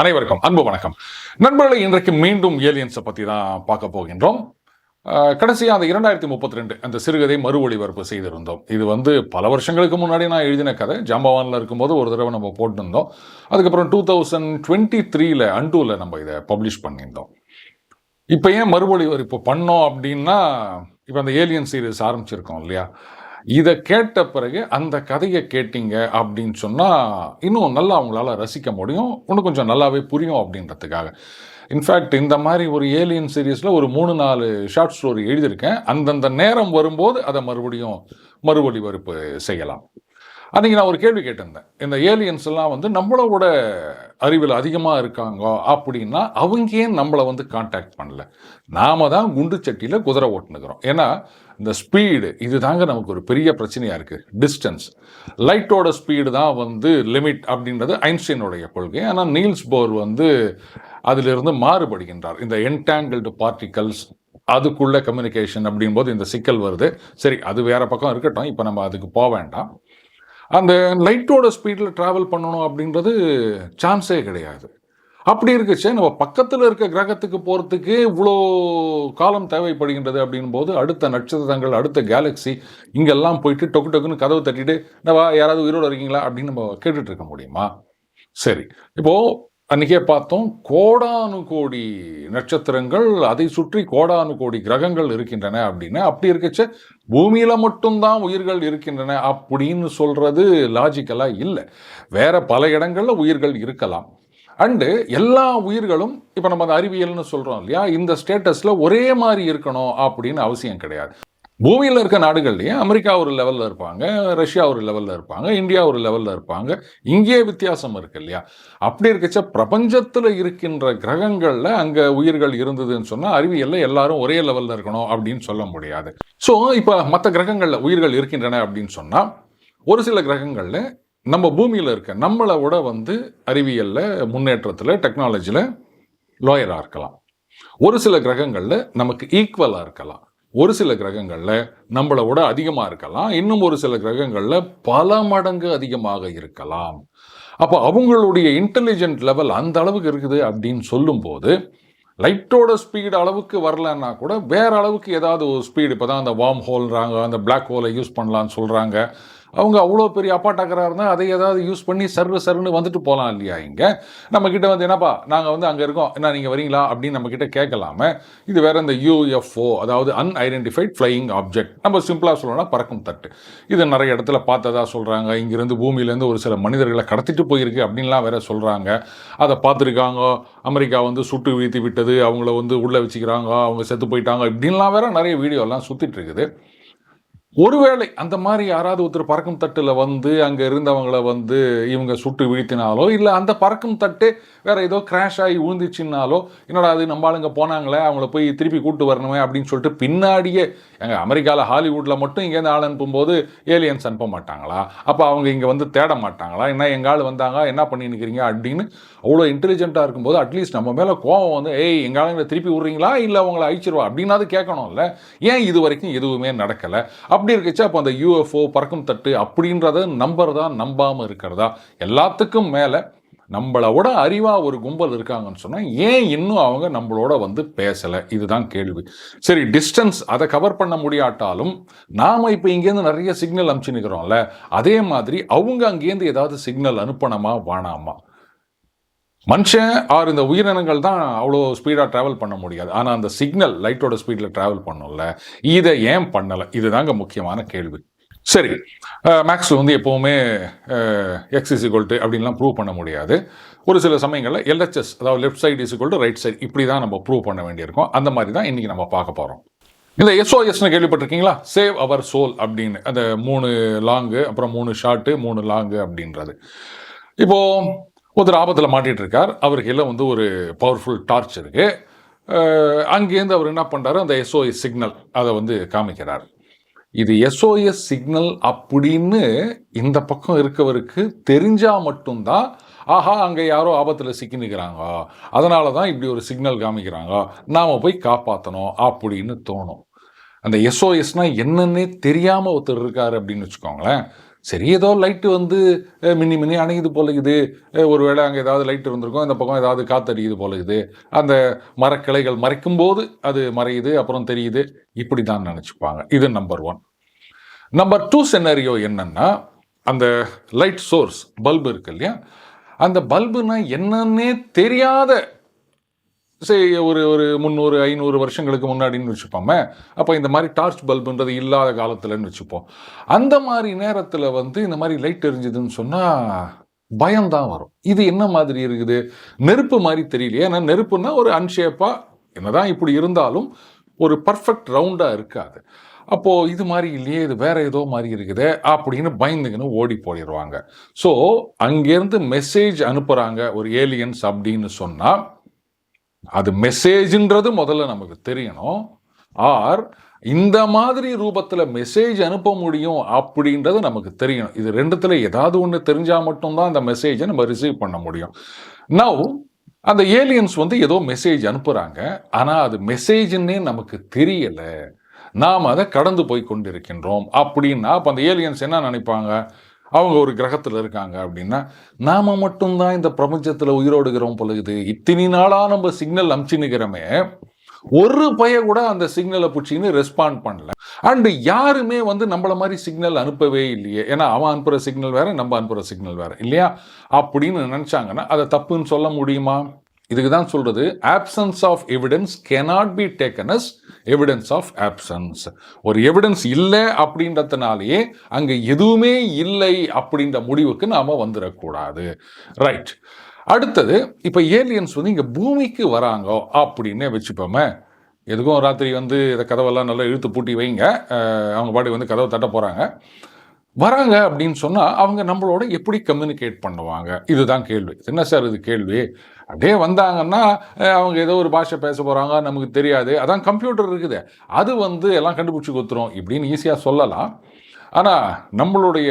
அனைவருக்கும் அன்பு வணக்கம். நண்பர்களை இன்றைக்கு மீண்டும் ஏலியன்ஸை பற்றி தான் பார்க்க போகின்றோம். கடைசியாக அந்த 2032 அந்த சிறுகதை மறு ஒளிபரப்பு செய்திருந்தோம். இது பல வருஷங்களுக்கு முன்னாடி நான் எழுதின கதை. ஜாம்பவானில் இருக்கும்போது ஒரு தடவை நம்ம போட்டிருந்தோம். அதுக்கப்புறம் 2023 அண்டூவில் நம்ம இதை பப்ளிஷ் பண்ணியிருந்தோம். இப்போ ஏன் மறு ஒளிபரப்பு பண்ணோம் அப்படின்னா, இப்போ அந்த ஏலியன் சீரீஸ் ஆரம்பிச்சிருக்கோம் இல்லையா, இதை கேட்ட பிறகு அந்த கதையை கேட்டீங்க அப்படின்னு சொன்னால் இன்னும் நல்லா அவங்களால ரசிக்க முடியும், இன்னும் கொஞ்சம் நல்லாவே புரியும் அப்படின்றதுக்காக. இன்ஃபேக்ட் இந்த மாதிரி ஒரு ஏலியன் சீரீஸில் ஒரு 3-4 ஷார்ட் ஸ்டோரி எழுதியிருக்கேன். அந்தந்த நேரம் வரும்போது அதை மறுபடியும் மறு ஒளிபரப்பு செய்யலாம். அன்றைக்கி நான் ஒரு கேள்வி கேட்டிருந்தேன். இந்த ஏலியன்ஸ் எல்லாம் நம்மளோட அறிவில் அதிகமாக இருக்காங்க அப்படின்னா அவங்க ஏன் நம்மளை கான்டாக்ட் பண்ணல? நாம தான் குண்டு சட்டியில் குதிரை ஓட்டுனுக்கிறோம். ஏன்னா இந்த ஸ்பீடு இது தாங்க நமக்கு ஒரு பெரிய பிரச்சனையாக இருக்குது. டிஸ்டன்ஸ், லைட்டோட ஸ்பீடு தான் லிமிட் அப்படின்றது ஐன்ஸ்டைனுடைய கொள்கை. ஆனால் நீல்ஸ் போர் அதிலிருந்து மாறுபடுகின்றார். இந்த என்டாங்கிள்டு பார்ட்டிகல்ஸ், அதுக்குள்ள கம்யூனிகேஷன் அப்படின்போது இந்த சிக்கல் வருது. சரி, அது வேற பக்கம் இருக்கட்டும், இப்போ நம்ம அதுக்கு போக வேண்டாம். அந்த லைட்டோட ஸ்பீடில் ட்ராவல் பண்ணணும் அப்படின்றது சான்ஸே கிடையாது. அப்படி இருக்குச்சு நம்ம பக்கத்தில் இருக்க கிரகத்துக்கு போகிறதுக்கு இவ்வளோ காலம் தேவைப்படுகின்றது அப்படின்போது அடுத்த நட்சத்திரங்கள், அடுத்த கேலக்ஸி இங்கெல்லாம் போயிட்டு டொக்கு டொக்குன்னு கதவு தட்டிட்டு நம்ம யாராவது உயிரோடு இருக்கீங்களா அப்படின்னு நம்ம கேட்டுட்டு இருக்க முடியுமா? சரி, இப்போது அன்றைக்கே பார்த்தோம், கோடானு கோடி நட்சத்திரங்கள், அதை சுற்றி கோடானு கோடி கிரகங்கள் இருக்கின்றன அப்படின்னு. அப்படி இருக்கச்ச பூமியில் மட்டும்தான் உயிர்கள் இருக்கின்றன அப்படின்னு சொல்கிறது லாஜிக்கலாக இல்லை. வேற பல இடங்களில் உயிர்கள் இருக்கலாம். அண்டு எல்லா உயிர்களும் இப்போ நம்ம அந்த அறிவியல்னு சொல்கிறோம் இல்லையா, இந்த ஸ்டேட்டஸில் ஒரே மாதிரி இருக்கணும் அப்படின்னு அவசியம் கிடையாது. பூமியில் இருக்க நாடுகள்லேயே அமெரிக்கா ஒரு லெவலில் இருப்பாங்க, ரஷ்யா ஒரு லெவலில் இருப்பாங்க, இந்தியா ஒரு லெவலில் இருப்பாங்க. இங்கே வித்தியாசம் இருக்கு இல்லையா? அப்படி இருக்கச்ச பிரபஞ்சத்தில் இருக்கின்ற கிரகங்களில் அங்கே உயிர்கள் இருந்ததுன்னு சொன்னால் அறிவியலில் எல்லாரும் ஒரே லெவலில் இருக்கணும் அப்படின்னு சொல்ல முடியாது. ஸோ இப்போ மற்ற கிரகங்களில் உயிர்கள் இருக்கின்றன அப்படின்னு சொன்னால் ஒரு சில கிரகங்களில் நம்ம பூமியில் இருக்க நம்மளை விட அறிவியலில், முன்னேற்றத்தில், டெக்னாலஜியில் லோயராக இருக்கலாம். ஒரு சில கிரகங்களில் நமக்கு ஈக்குவலாக இருக்கலாம். ஒரு சில கிரகங்களில் நம்மளை விட அதிகமாக இருக்கலாம். இன்னும் ஒரு சில கிரகங்களில் பல மடங்கு அதிகமாக இருக்கலாம். அப்போ அவங்களுடைய இன்டெலிஜென்ட் லெவல் அந்த அளவுக்கு இருக்குது அப்படின்னு சொல்லும்போது லைட்டோட ஸ்பீடு அளவுக்கு வரலன்னா கூட வேற அளவுக்கு ஏதாவது ஒரு ஸ்பீடு, இப்போ தான் அந்த வார்ம் ஹோல்றாங்க, அந்த பிளாக் ஹோலை யூஸ் பண்ணலான்னு சொல்கிறாங்க. அவங்க அவ்வளோ பெரிய அப்பாட்டாக்கராக இருந்தால் அதை ஏதாவது யூஸ் பண்ணி சருன்னு வந்துட்டு போகலாம் இல்லையா? இங்கே நம்மக்கிட்ட என்னப்பா நாங்கள் அங்கே இருக்கோம், என்ன நீங்கள் வரீங்களா அப்படின்னு நம்மக்கிட்ட கேட்கலாமே. இது வேறு இந்த யூஎஃப்ஓ, அதாவது அன்ஐடென்டிஃபைட் ஃப்ளையிங் ஆப்ஜெக்ட். நம்ம சிம்பிளாக சொல்லணும்னா பறக்கும் தட்டு. இது நிறைய இடத்துல பார்த்ததா சொல்கிறாங்க. இங்கேருந்து பூமியிலேருந்து ஒரு சில மனிதர்களை கடத்திட்டு போயிருக்கு அப்படின்லாம் வேற சொல்கிறாங்க. அதை பார்த்துருக்காங்க. அமெரிக்கா சுட்டு வீழ்த்தி விட்டது, அவங்கள உள்ளே வச்சுக்கிறாங்க, அவங்க செத்து போயிட்டாங்க இப்படின்லாம் வேற நிறைய வீடியோலாம் சுற்றிட்டு இருக்குது. ஒருவேளை அந்த மாதிரி யாராவது ஒருத்தர் பறக்கும் தட்டில் அங்கே இருந்தவங்களை இவங்க சுட்டு வீழ்த்தினாலோ, இல்லை அந்த பறக்கும் தட்டு வேற ஏதோ கிராஷ் ஆகி விழுந்துச்சுன்னாலோ, என்னடா அது நம்ம ஆளுங்க போனாங்களே, அவங்கள போய் திருப்பி கூப்பிட்டு வரணுமே அப்படின்னு சொல்லிட்டு பின்னாடியே எங்கள் அமெரிக்காவில் ஹாலிவுட்டில் மட்டும் இங்கேருந்து ஆள் அனுப்பும்போது ஏலியன்ஸ் அனுப்ப மாட்டாங்களா? அப்போ அவங்க இங்கே தேட மாட்டாங்களா? என்ன எங்கள் ஆள் வந்தாங்க, என்ன பண்ணின்னுக்கிறீங்க அப்படின்னு அவ்வளோ இன்டெலிஜென்ட்டாக இருக்கும்போது அட்லீஸ்ட் நம்ம மேலே கோவம் ஏய் எங்கள் ஆளுங்களை திருப்பி விட்றீங்களா, இல்லை அவங்கள அழிச்சிருவா அப்படின்னாவது கேட்கணும்ல. ஏன் இது வரைக்கும் எதுவுமே நடக்கலை? அப்படி இருக்குச்சு. அப்போ அந்த யூஎஃப்ஓ, பறக்கும் தட்டு அப்படின்றத நம்புறதா நம்பாமல் இருக்கிறதா? எல்லாத்துக்கும் மேலே நம்மளோட அறிவாக ஒரு கும்பல் இருக்காங்கன்னு சொன்னால் ஏன் இன்னும் அவங்க நம்மளோட பேசலை? இதுதான் கேள்வி. சரி, டிஸ்டன்ஸ் அதை கவர் பண்ண முடியாட்டாலும் நாம் இப்போ இங்கேருந்து நிறைய சிக்னல் அனுப்பிச்சுன்னுக்கிறோம்ல, அதே மாதிரி அவங்க அங்கேருந்து ஏதாவது சிக்னல் அனுப்பணுமா வேணாமா? மனுஷன் ஆர் இந்த உயிரினங்கள் தான் அவ்வளோ ஸ்பீடாக ட்ராவல் பண்ண முடியாது. ஆனால் அந்த சிக்னல் லைட்டோட ஸ்பீடில் ட்ராவல் பண்ணும்ல, இதை ஏன் பண்ணலை? இதுதாங்க முக்கியமான கேள்வி. சரி, மேக்ஸில் எப்போவுமே எக்ஸ் இஸ் ஈக்குவல் டு அப்படின்லாம் ப்ரூவ் பண்ண முடியாது. ஒரு சில சமயங்களில் எல்ஹெச்எஸ், அதாவது left side is equal to right side, இப்படி தான் நம்ம ப்ரூவ் பண்ண வேண்டியிருக்கோம். அந்த மாதிரி தான் இன்றைக்கி நம்ம பார்க்க போகிறோம். இந்த எஸ்ஓஎஸ்ன்னு கேள்விப்பட்டிருக்கீங்களா? சேவ் அவர் சோல் அப்படின்னு. அந்த 3 லாங்கு, அப்புறம் 3 ஷார்ட்டு, 3 லாங்கு அப்படின்றது. இப்போது ஒருத்தர் ஆபத்தில் மாட்டிகிட்டு இருக்கார். அவருக்கு எல்லாம் ஒரு பவர்ஃபுல் டார்ச் இருக்குது. அங்கேருந்து அவர் என்ன பண்ணுறாரு, அந்த எஸ்ஓஎஸ் சிக்னல் அதை காமிக்கிறார். இது எஸ்ஓஎஸ் சிக்னல் அப்படின்னு இந்த பக்கம் இருக்கவருக்கு தெரிஞ்சால் மட்டும்தான், ஆஹா அங்கே யாரோ ஆபத்தில் சிக்கினுக்கிறாங்க, அதனால தான் இப்படி ஒரு சிக்னல் காமிக்கிறாங்க, நாம் போய் காப்பாற்றணும் அப்படின்னு தோணும். அந்த எஸ்ஓஎஸ்னால் என்னன்னே தெரியாமல் ஒருத்தர் இருக்கார் அப்படின்னு வச்சுக்கோங்களேன். சரி ஏதோ லைட்டு வந்து மின்னி மின்னி அணையுது போல இது, ஒருவேளை அங்கே ஏதாவது லைட் இருந்திருக்கும், இந்த பக்கம் ஏதாவது காத்தடிக்குது போல இது, அந்த மரக்கிளைகள் மறைக்கும் போது அது மறையுது அப்புறம் தெரியுது, இப்படி தான் நினச்சிப்பாங்க. இது நம்பர் 1. நம்பர் 2 செனரியோ என்னன்னா, அந்த லைட் சோர்ஸ் பல்பு இருக்கு இல்லையா, அந்த பல்புனா என்னன்னே தெரியாத ஒரு ஒரு 300 500 வருஷங்களுக்கு முன்னாடின்னு வச்சுப்போமே, அப்போ இந்த மாதிரி டார்ச் பல்புன்றது இல்லாத காலத்துலன்னு வச்சுப்போம். அந்த மாதிரி நேரத்தில் வந்து இந்த மாதிரி லைட் எரிஞ்சுதுன்னு சொன்னால் பயம்தான் வரும். இது என்ன மாதிரி இருக்குது, நெருப்பு மாதிரி தெரியலையே. ஏன்னா நெருப்புன்னா ஒரு அன்ஷேப்பாக என்னதான் இப்படி இருந்தாலும் ஒரு பர்ஃபெக்ட் ரவுண்டாக இருக்காது. அப்போது இது மாதிரி இல்லையே, இது வேற ஏதோ மாதிரி இருக்குது அப்படின்னு பயந்துங்கன்னு ஓடி போயிடுவாங்க. ஸோ அங்கேருந்து மெசேஜ் அனுப்புகிறாங்க ஒரு ஏலியன்ஸ் அப்படின்னு சொன்னால் அது மெசேஜ்ன்றது முதல்ல நமக்கு தெரியணும். ஆர் இந்த மாதிரி ரூபத்தில் மெசேஜ் அனுப்ப முடியும் அப்படின்றது நமக்கு தெரியணும். இது ரெண்டுத்தில் ஏதாவது ஒன்று தெரிஞ்சால் மட்டும்தான் அந்த மெசேஜை நம்ம ரிசீவ் பண்ண முடியும். நவ் அந்த ஏலியன்ஸ் வந்து ஏதோ மெசேஜ் அனுப்புகிறாங்க, ஆனால் அது மெசேஜ்ன்னே நமக்கு தெரியலை, நாம் அதை கடந்து போய் கொண்டிருக்கின்றோம் அப்படின்னா அப்போ அந்த ஏலியன்ஸ் என்ன நினைப்பாங்க, அவங்க ஒரு கிரகத்தில் இருக்காங்க அப்படின்னா நாம மட்டும்தான் இந்த பிரபஞ்சத்தில் உயிரோடுகிறோம் பொழுது, இத்தனை நாளாக நம்ம சிக்னல் அனுப்பிச்சுன்னுக்கிறோமே, ஒரு பய கூட அந்த சிக்னலை பிடிச்சின்னு ரெஸ்பாண்ட் பண்ணல. அண்டு யாருமே வந்து நம்மள மாதிரி சிக்னல் அனுப்பவே இல்லையே, ஏன்னா அவன் அனுப்புகிற சிக்னல் வேற நம்ம அனுப்புகிற சிக்னல் வேற இல்லையா அப்படின்னு நினச்சாங்கன்னா அதை தப்புன்னு சொல்ல முடியுமா? இதுக்கு தான் சொல்றது, absence of evidence cannot be taken as evidence of absence. ஒரு எவிடன்ஸ் இல்லை அப்படின்றதுனாலேயே அங்கே எதுவுமே இல்லை அப்படின்ற முடிவுக்கு நாம் வந்துடக்கூடாது. ரைட். அடுத்தது, இப்போ ஏலியன்ஸ் வந்து இங்கே பூமிக்கு வராங்க அப்படின்னே வச்சுப்போமே. எதுக்கும் ராத்திரி வந்து இந்த கதவெல்லாம் நல்லா இழுத்து பூட்டி வைங்க, அவங்க பாடி வந்து கதவை தட்ட போகிறாங்க. வராங்க அப்படின்னு சொன்னால் அவங்க நம்மளோட எப்படி கம்யூனிகேட் பண்ணுவாங்க? இதுதான் கேள்வி. என்ன சார் இது கேள்வி? அப்படியே வந்தாங்கன்னா அவங்க ஏதோ ஒரு பாஷை பேச போகிறாங்க, நமக்கு தெரியாது. அதான் கம்ப்யூட்டர் இருக்குது, அது வந்து எல்லாம் கண்டுபிடிச்சி கொடுத்துரும் இப்படின்னு ஈஸியாக சொல்லலாம். ஆனால் நம்மளுடைய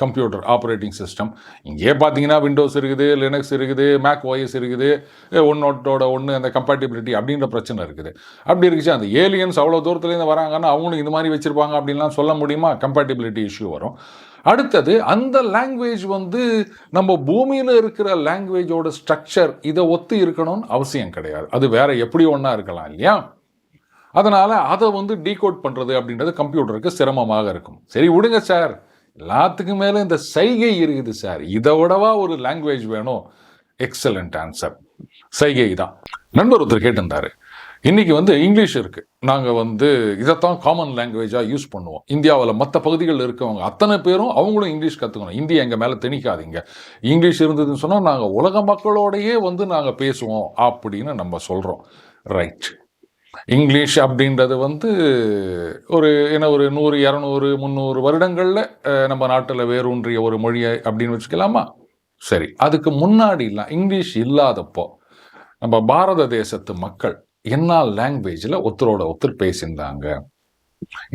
கம்ப்யூட்டர் ஆப்ரேட்டிங் சிஸ்டம் இங்கே பார்த்தீங்கன்னா விண்டோஸ் இருக்குது, லினக்ஸ் இருக்குது, மேக் ஓஎஸ் இருக்குது, ஒன்னோட்டோட ஒன்று அந்த கம்பேட்டிபிலிட்டி அப்படின்ற பிரச்சனை இருக்குது. அப்படி இருக்குச்சு அந்த ஏலியன்ஸ் அவ்வளோ தூரத்துலேருந்து வராங்கன்னா அவங்களும் இது மாதிரி வச்சுருப்பாங்க அப்படின்லாம் சொல்ல முடியுமா? கம்பேட்டிபிலிட்டி இஷ்யூ வரும். அடுத்தது, அந்த லாங்குவேஜ் வந்து நம்ம பூமியில் இருக்கிற லாங்குவேஜோட ஸ்ட்ரக்சர் இதை ஒத்து இருக்கணும்னு அவசியம் கிடையாது. அது வேற எப்படி ஒன்றா இருக்கலாம் இல்லையா? அதனால் அதை வந்து டீகோட் பண்ணுறது அப்படின்றது கம்ப்யூட்டருக்கு சிரமமாக இருக்கும். சரி விடுங்க சார், எல்லாத்துக்கும் மேலே இந்த சைகை இருக்குது சார், இதை விடவா ஒரு லாங்குவேஜ் வேணும்? எக்ஸலண்ட் ஆன்சர், சைகை தான். நண்பர் ஒருத்தர் கேட்டிருந்தாரு, இன்றைக்கி வந்து இங்கிலீஷ் இருக்குது, நாங்கள் வந்து இதைத்தான் காமன் லாங்குவேஜாக யூஸ் பண்ணுவோம், இந்தியாவில் மற்ற பகுதிகளில் இருக்கவங்க அத்தனை பேரும் அவங்களும் இங்கிலீஷ் கற்றுக்கணும், இந்தியா எங்கள் மேலே திணிக்காதீங்க, இங்கிலீஷ் இருந்ததுன்னு சொன்னால் நாங்கள் உலக மக்களோடையே வந்து நாங்கள் பேசுவோம் அப்படின்னு நம்ம சொல்கிறோம். ரைட். இங்கிலீஷ் அப்படின்றது வந்து ஒரு 100 200 300 வருடங்களில் நம்ம நாட்டில் வேரூன்றிய ஒரு மொழி அப்படின்னு வச்சுக்கலாமா? சரி, அதுக்கு முன்னாடிலாம் இங்கிலீஷ் இல்லாதப்போ நம்ம பாரத தேசத்து மக்கள் என்ன லாங்குவேஜில் ஒருத்தரோட ஒருத்தர் பேசியிருந்தாங்க?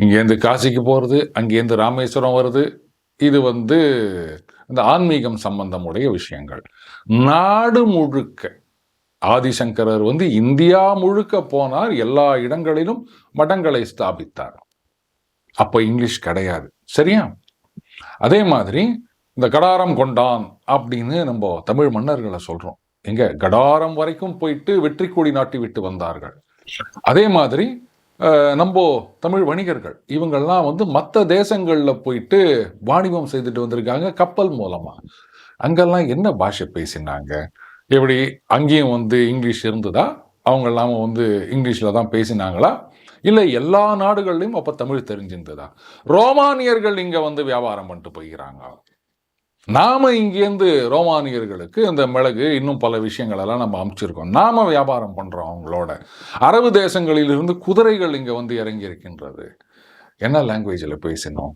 இங்கேருந்து காசிக்கு போகிறது, அங்கேருந்து ராமேஸ்வரம் வருது, இது வந்து இந்த ஆன்மீகம் சம்பந்தமுடைய விஷயங்கள். நாடு முழுக்க ஆதிசங்கரர் வந்து இந்தியா முழுக்க போனார், எல்லா இடங்களிலும் மடங்களை ஸ்தாபித்தார். அப்போ இங்கிலீஷ் கிடையாது, சரியா? அதே மாதிரி இந்த கடாரம் கொண்டான் அப்படின்னு நம்ம தமிழ் மன்னர்களை சொல்றோம். எங்க கடாரம் வரைக்கும் போயிட்டு வெற்றி கொடி நாட்டி விட்டு வந்தார்கள். அதே மாதிரி நம்ம தமிழ் வணிகர்கள் இவங்கெல்லாம் வந்து மற்ற தேசங்களில் போயிட்டு வாணிபம் செய்துட்டு வந்திருக்காங்க கப்பல் மூலமா. அங்கெல்லாம் என்ன பாஷை பேசினாங்க? எப்படி அங்கேயும் வந்து இங்கிலீஷ் இருந்ததா? அவங்க இல்லாமல் வந்து இங்கிலீஷில் தான் பேசினாங்களா? இல்லை எல்லா நாடுகள்லையும் அப்போ தமிழ் தெரிஞ்சிருந்ததா? ரோமானியர்கள் இங்கே வந்து வியாபாரம் பண்ணிட்டு போய்கிறாங்க, நாம் இங்கேருந்து ரோமானியர்களுக்கு இந்த மிளகு இன்னும் பல விஷயங்களெல்லாம் நம்ம அமைச்சிருக்கோம், நாம் வியாபாரம் பண்ணுறோம் அவங்களோட. அரபு தேசங்களிலிருந்து குதிரைகள் இங்கே வந்து இறங்கி இருக்கின்றது. என்ன லாங்குவேஜில் பேசினோம்?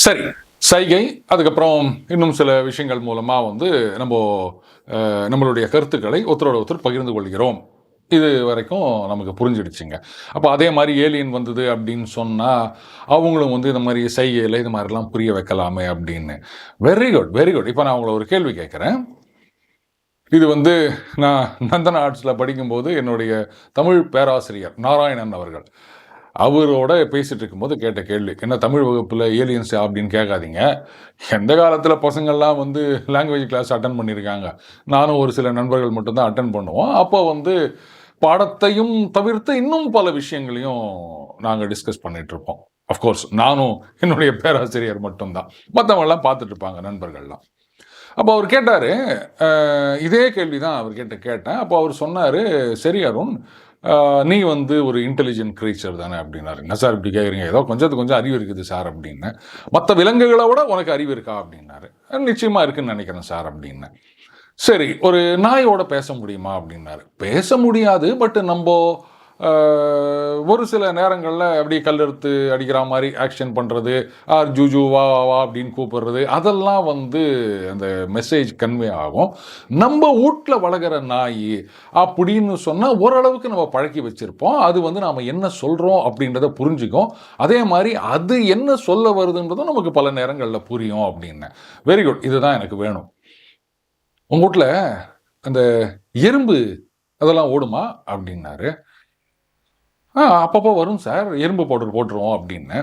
சரி, சைகை, அதுக்கப்புறம் இன்னும் சில விஷயங்கள் மூலமாக வந்து நம்மளுடைய கருத்துக்களை ஒருத்தரோட ஒருத்தர் பகிர்ந்து கொள்கிறோம். இது வரைக்கும் நமக்கு புரிஞ்சிடுச்சுங்க. அப்போ அதே மாதிரி ஏலியன் வந்தது அப்படின்னு சொன்னால் அவங்களும் வந்து இந்த மாதிரி சைகையில் இது மாதிரிலாம் புரிய வைக்கலாமே அப்படின்னு. Very good, very good. இப்போ நான் உங்களை ஒரு கேள்வி கேட்குறேன். இது வந்து நான் நந்தன ஆர்ட்ஸில் படிக்கும்போது என்னுடைய தமிழ் பேராசிரியர் நாராயணன் அவர்கள், அவரோட பேசிட்டு இருக்கும்போது கேட்ட கேள்வி, என்ன தமிழ் வகுப்பில் ஏலியன்ஸ் அப்படின்னு கேட்காதீங்க. எந்த காலத்தில் பசங்கள்லாம் வந்து லாங்குவேஜ் கிளாஸ் அட்டன் பண்ணியிருக்காங்க, நானும் ஒரு சில நண்பர்கள் மட்டும்தான் அட்டன் பண்ணுவோம். அப்போ வந்து பாடத்தையும் தவிர்த்து இன்னும் பல விஷயங்களையும் நாங்கள் டிஸ்கஸ் பண்ணிட்டு இருப்போம். அஃப்கோர்ஸ் நானும் என்னுடைய பேராசிரியர் மட்டும்தான், மற்றவங்கெல்லாம் பார்த்துட்டு இருப்பாங்க நண்பர்கள்லாம். அப்போ அவர் கேட்டார், இதே கேள்வி தான் அவர் கேட்டேன். அப்போ அவர் சொன்னார், சரி அருண், நீ வந்து ஒரு இன்டெலிஜென்ட் க்ரீச்சர் தானே அப்படின்னாரு. என்ன சார் இப்படி கேட்குறீங்க, ஏதோ கொஞ்சம் அறிவு இருக்குது சார் அப்படின்னு. மற்ற விலங்குகளை விட உனக்கு அறிவு இருக்கா அப்படின்னாரு. நிச்சயமாக இருக்குன்னு நினைக்கிறேன் சார் அப்படின்னு. சரி, ஒரு நாயோட பேச முடியுமா அப்படின்னாரு. பேச முடியாது, பட் நம்ம ஒரு சில நேரங்களில் அப்படி கல்லெடுத்து அடிக்கிற மாதிரி ஆக்ஷன் பண்ணுறது, ஆர் ஜூஜு வா வா அப்படின்னு கூப்பிடுறது, அதெல்லாம் வந்து அந்த மெசேஜ் கன்வே ஆகும். நம்ம வீட்டில் வளர்கிற நாய் அப்படின்னு சொன்னால் ஓரளவுக்கு நம்ம பழக்கி வச்சுருப்போம். அது வந்து நாம் என்ன சொல்கிறோம் அப்படின்றத புரிஞ்சுக்கும். அதே மாதிரி அது என்ன சொல்ல வருதுன்றதும் நமக்கு பல நேரங்களில் புரியும் அப்படின்னு. வெரி குட், இதுதான் எனக்கு வேணும். உங்கள் வீட்டில் அந்த எறும்பு அதெல்லாம் ஓடுமா அப்படின்னாரு. அப்பப்போ வரும் சார், எறும்பு பவுடர் போட்டுருவோம் அப்படின்னு.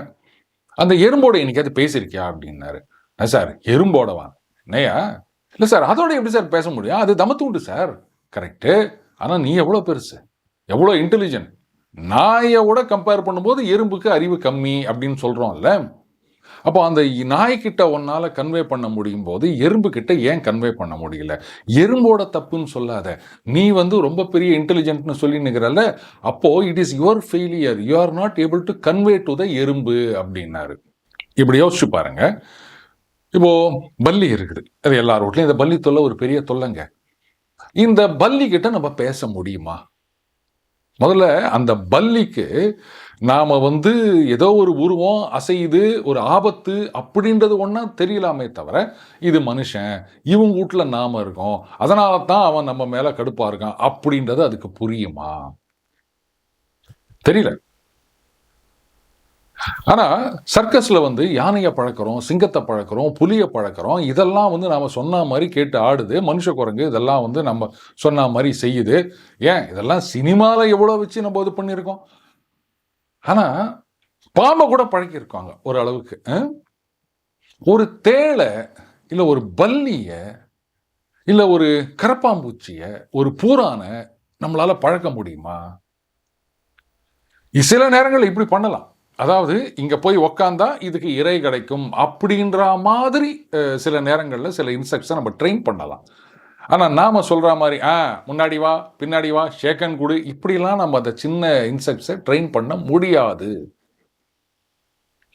அந்த எறும்போட என்னைக்காவது பேசியிருக்கியா அப்படின்னாரு. சார் எறும்போடவா? என்னையா? இல்லை சார், அதோட எப்படி சார் பேச முடியும், அது தமத்துண்டு சார். கரெக்டு, ஆனால் நீ எவ்வளோ பெருசு, எவ்வளோ இன்டெலிஜென்ட். நாயோட கம்பேர் பண்ணும்போது எறும்புக்கு அறிவு கம்மி அப்படின்னு சொல்கிறோம்ல. அப்போ அந்த நாய்கிட்ட ஒன்னால் கன்வே பண்ண முடியும் போது எறும்பு கிட்ட ஏன் கன்வே பண்ண முடியல? எறும்போட தப்புன்னு சொல்லாத, நீ வந்து ரொம்ப பெரிய இன்டெலிஜென்ட்னு சொல்லி நிற்கிறல்ல, அப்போ it is your failure, you are not able to convey to the எறும்பு அப்படின்னாரு. இப்படி யோசிச்சு பாருங்க. இப்போ பல்லி இருக்குது, அது எல்லார் வீட்லையும் இந்த பல்லி தொல்லை ஒரு பெரிய தொல்லைங்க. இந்த பல்லி கிட்ட நம்ம பேச முடியுமா? முதல்ல அந்த பல்லிக்கு நாம் வந்து ஏதோ ஒரு உருவம் அசையுது, ஒரு ஆபத்து அப்படின்றது ஒன்றா தெரியலாமே தவிர, இது மனுஷன், இவங்க வீட்டில் நாம் இருக்கோம், அதனால தான் அவன் நம்ம மேலே கடுப்பாக இருக்கான் அப்படின்றது அதுக்கு புரியுமா? தெரியல. ஆனால் சர்க்கஸில் வந்து யானையை பழக்கிறோம், சிங்கத்தை பழக்கிறோம், புலியை பழக்கிறோம், இதெல்லாம் வந்து நாம் சொன்ன மாதிரி கேட்டு ஆடுது. மனுஷ குரங்கு இதெல்லாம் வந்து நம்ம சொன்ன மாதிரி செய்யுது. ஏன் இதெல்லாம் சினிமாவில் எவ்வளோ வச்சு நம்ம இது பண்ணியிருக்கோம். ஆனால் பாம்பை கூட பழக்கியிருக்காங்க ஒரு அளவுக்கு. ஒரு தேளை இல்லை ஒரு பல்லியை இல்லை ஒரு கரப்பாம்பூச்சியை ஒரு பூரானை நம்மளால பழக்க முடியுமா? சில நேரங்கள் இப்படி பண்ணலாம். அதாவது இங்கே போய் உக்காந்தா இதுக்கு இறை கிடைக்கும் அப்படின்ற மாதிரி சில நேரங்களில் சில இன்செக்ட்ஸை நம்ம ட்ரெயின் பண்ணலாம். ஆனால் நாம் சொல்கிற மாதிரி முன்னாடி வா பின்னாடி வா ஷேக்கன் கொடு இப்படிலாம் நம்ம அந்த சின்ன இன்செக்ட்ஸை ட்ரெயின் பண்ண முடியாது.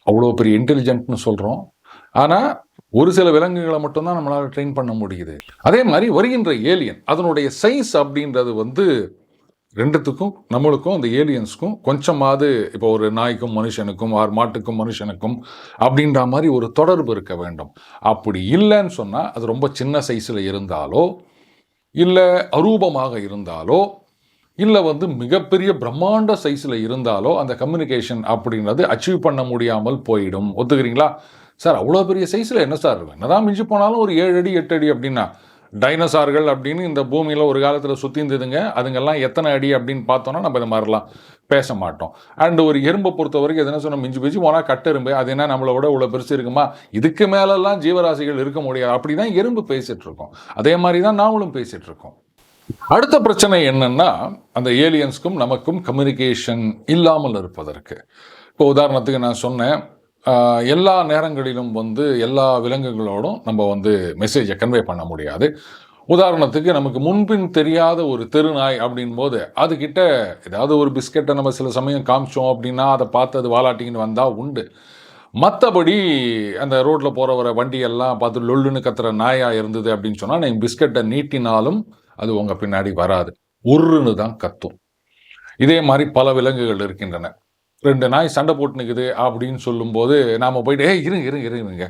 அவ்வளோ பெரிய இன்டெலிஜென்ட்னு சொல்கிறோம், ஆனால் ஒரு சில விலங்குகளை மட்டும்தான் நம்மளால் ட்ரெயின் பண்ண முடியுது. அதே மாதிரி வருகின்ற ஏலியன் அதனுடைய சைஸ் அப்படின்றது வந்து ரெண்டுத்துக்கும் நம்மளுக்கும் அந்த ஏலியன்ஸுக்கும் கொஞ்சமாவது இப்போ ஒரு நாய்க்கும் மனுஷனுக்கும் மாட்டுக்கும் மனுஷனுக்கும் அப்படின்ற மாதிரி ஒரு தொடர்பு இருக்க வேண்டும். அப்படி இல்லைன்னு சொன்னால் அது ரொம்ப சின்ன சைஸில் இருந்தாலோ இல்லை அரூபமாக இருந்தாலோ இல்லை வந்து மிகப்பெரிய பிரம்மாண்ட சைஸில் இருந்தாலோ அந்த கம்யூனிகேஷன் அப்படின்றது அச்சீவ் பண்ண முடியாமல் போயிடும். ஒத்துக்கிறீங்களா? சார் அவ்வளோ பெரிய சைஸில் என்ன சார் இருக்கும், என்னதான் மிஞ்சி போனாலும் ஒரு 7 அடி 8 அடி அப்படின்னா, டைனோசார்கள் அப்படின்னு இந்த பூமியில் ஒரு காலத்தில் சுற்றி இருந்ததுங்க, அதுங்கெல்லாம் எத்தனை அடி அப்படின்னு பார்த்தோன்னா நம்ம இந்த மாதிரிலாம் பேச மாட்டோம். அண்ட் ஒரு எறும்பை பொறுத்த வரைக்கும் எதுனா சொன்னால் மிஞ்சி மிஞ்சி போனால் கட்டெரும்பு, அது என்ன நம்மளை விட இவ்வளோ பெருசு இருக்குமா, இதுக்கு மேலெல்லாம் ஜீவராசிகள் இருக்க முடியாது அப்படி தான் எறும்பு பேசிகிட்டு இருக்கோம். அதே மாதிரி தான் நாமளும் பேசிகிட்டு இருக்கோம். அடுத்த பிரச்சனை என்னன்னா, அந்த ஏலியன்ஸ்க்கும் நமக்கும் கம்யூனிகேஷன் இல்லாமல் இருப்பதற்கு. இப்போ உதாரணத்துக்கு நான் சொன்னேன், எல்லா நேரங்களிலும் வந்து எல்லா விலங்குகளோடும் நம்ம வந்து மெசேஜை கன்வே பண்ண முடியாது. உதாரணத்துக்கு நமக்கு முன்பின் தெரியாத ஒரு தெருநாய் அப்படின் போது அதுக்கிட்ட ஏதாவது ஒரு பிஸ்கெட்டை நம்ம சில சமயம் காமிச்சோம் அப்படின்னா அதை பார்த்து அது வாலாட்டின்னு வந்தால் உண்டு. மற்றபடி அந்த ரோட்டில் போகிற வர வண்டியெல்லாம் பார்த்து லொல்லுன்னு கத்துற நாயாக இருந்தது அப்படின்னு சொன்னால் நீங்கள் பிஸ்கெட்டை நீட்டினாலும் அது உங்கள் பின்னாடி வராது, உருன்னு தான் கத்தும். இதே மாதிரி பல விலங்குகள் இருக்கின்றன. 2 நாய் சண்டை போட்டு நிற்குது அப்படின்னு சொல்லும்போது நாம் போயிட்டு இருங்க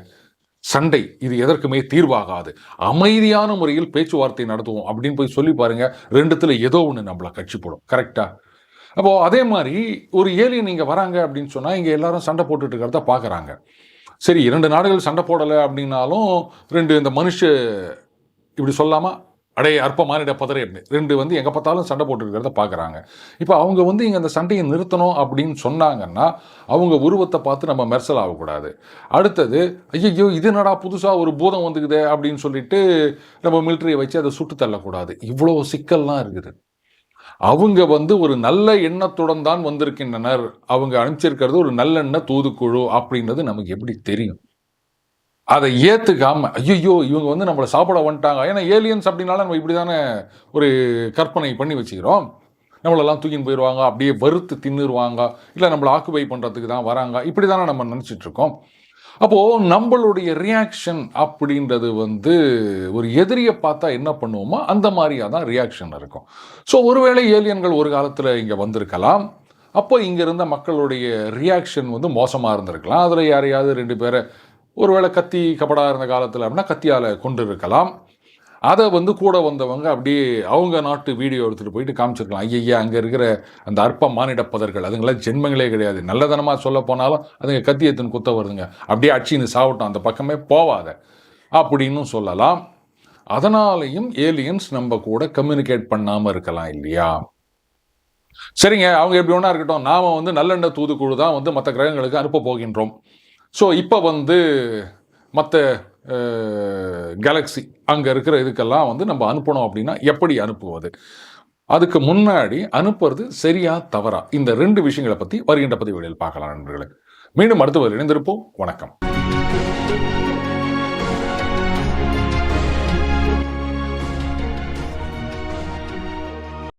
சண்டை இது எதற்குமே தீர்வாகாது, அமைதியான முறையில் பேச்சுவார்த்தை நடத்துவோம் அப்படின்னு போய் சொல்லி பாருங்க, 2த்துல ஏதோ ஒன்று நம்மளை கட்சி போடும். கரெக்டா? அப்போ அதே மாதிரி ஒரு ஏலியன் இங்கே வராங்க அப்படின்னு சொன்னால் இங்கே எல்லாரும் சண்டை போட்டுட்டு இருக்கிறத பார்க்குறாங்க. சரி, 2 நாடுகள் சண்டை போடலை அப்படின்னாலும் 2 இந்த மனுஷ இப்படி சொல்லாமா அடே அற்ப மானிட பதறே அப்படின்னு 2 வந்து எங்கே பார்த்தாலும் சண்டை போட்டுருக்கிறத பார்க்குறாங்க. இப்போ அவங்க வந்து இங்கே அந்த சண்டையை நிறுத்தணும் அப்படின்னு சொன்னாங்கன்னா அவங்க உருவத்தை பார்த்து நம்ம மெர்சல் ஆகக்கூடாது. அடுத்தது ஐயோ இது என்னடா புதுசாக ஒரு பூதம் வந்துக்குதே அப்படின்னு சொல்லிட்டு நம்ம மிலிட்டரியை வச்சு அதை சுட்டு தள்ளக்கூடாது. இவ்வளோ சிக்கல்லாம் இருக்குது. அவங்க வந்து ஒரு நல்ல எண்ணத்துடன் தான் வந்திருக்கின்றனர். அவங்க அனுப்பிச்சிருக்கிறது ஒரு நல்லெண்ண தூதுக்குழு அப்படின்றது நமக்கு எப்படி தெரியும்? அதை ஏத்துக்காம ஐயோ இவங்க வந்து நம்மளை சாப்பிட வந்துட்டாங்க. ஏன்னா ஏலியன்ஸ் அப்படின்னால நம்ம இப்படி தானே ஒரு கற்பனை பண்ணி வச்சுக்கிறோம். நம்மளெல்லாம் தூக்கின்னு போயிடுவாங்க, அப்படியே வறுத்து தின்னுருவாங்க, இல்லை நம்மளை ஆக்குபை பண்ணுறதுக்கு தான் வராங்க, இப்படி தானே நம்ம நினச்சிட்டு இருக்கோம். அப்போது நம்மளுடைய ரியாக்ஷன் அப்படின்றது வந்து ஒரு எதிரியை பார்த்தா என்ன பண்ணுவோமோ அந்த மாதிரியாக தான் ரியாக்ஷன் இருக்கும். ஸோ ஒருவேளை ஏலியன்கள் ஒரு காலத்தில் இங்கே வந்திருக்கலாம். அப்போ இங்கே இருந்த மக்களுடைய ரியாக்ஷன் வந்து மோசமாக இருந்திருக்கலாம். அதில் யாரையாவது 2 பேரை ஒருவேளை கத்தி கபடாக இருந்த காலத்தில் அப்படின்னா கத்தியால் கொண்டு இருக்கலாம். அதை வந்து கூட வந்தவங்க அப்படியே அவங்க நாட்டு வீடியோ எடுத்துகிட்டு போயிட்டு காமிச்சிருக்கலாம். ஐயா அங்கே இருக்கிற அந்த அற்ப மானிடப்பதர்கள் அதுங்களாம் ஜென்மங்களே கிடையாது, நல்லதனமாக சொல்ல போனாலும் அதுங்க கத்தி எடுத்துன்னு குத்த வருதுங்க, அப்படியே அடிச்சின்னு சாப்பிட்டோம், அந்த பக்கமே போவாத அப்படின்னு சொல்லலாம். அதனாலையும் ஏலியன்ஸ் நம்ம கூட கம்யூனிகேட் பண்ணாமல் இருக்கலாம் இல்லையா? சரிங்க, அவங்க எப்படி ஒன்றா இருக்கட்டும், நாம் வந்து நல்லெண்ண தூதுக்குழு தான் வந்து மற்ற கிரகங்களுக்கு அனுப்ப போகின்றோம். ஸோ இப்போ வந்து மற்ற கேலக்ஸி அங்கே இருக்கிற இதுக்கெல்லாம் வந்து நம்ம அனுப்பணும் அப்படின்னா எப்படி அனுப்புவது? அதுக்கு முன்னாடி அனுப்புறது சரியா தவறா? இந்த 2 விஷயங்களை பற்றி வருகின்ற பதிவுகளில் பார்க்கலாம் நண்பர்களே. மீண்டும் அடுத்த ஒரு இணைந்திருப்போம். வணக்கம்.